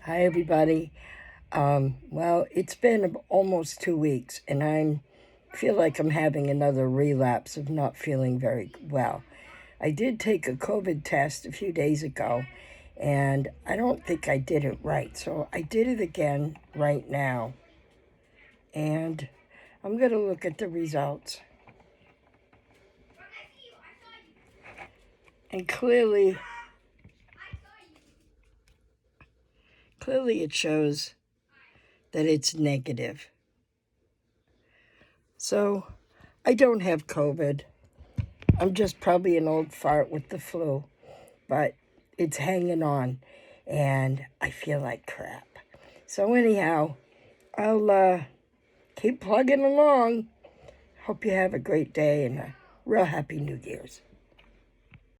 Hi, everybody. Well, it's been almost 2 weeks, and I feel like I'm having another relapse of not feeling very well. I did take a COVID test a few days ago, and I don't think I did it right. So I did it again right now, and I'm going to look at the results. And clearly it shows that it's negative. So I don't have COVID. I'm just probably an old fart with the flu, but it's hanging on, and I feel like crap. So anyhow, I'll keep plugging along. Hope you have a great day and a real happy New Year's.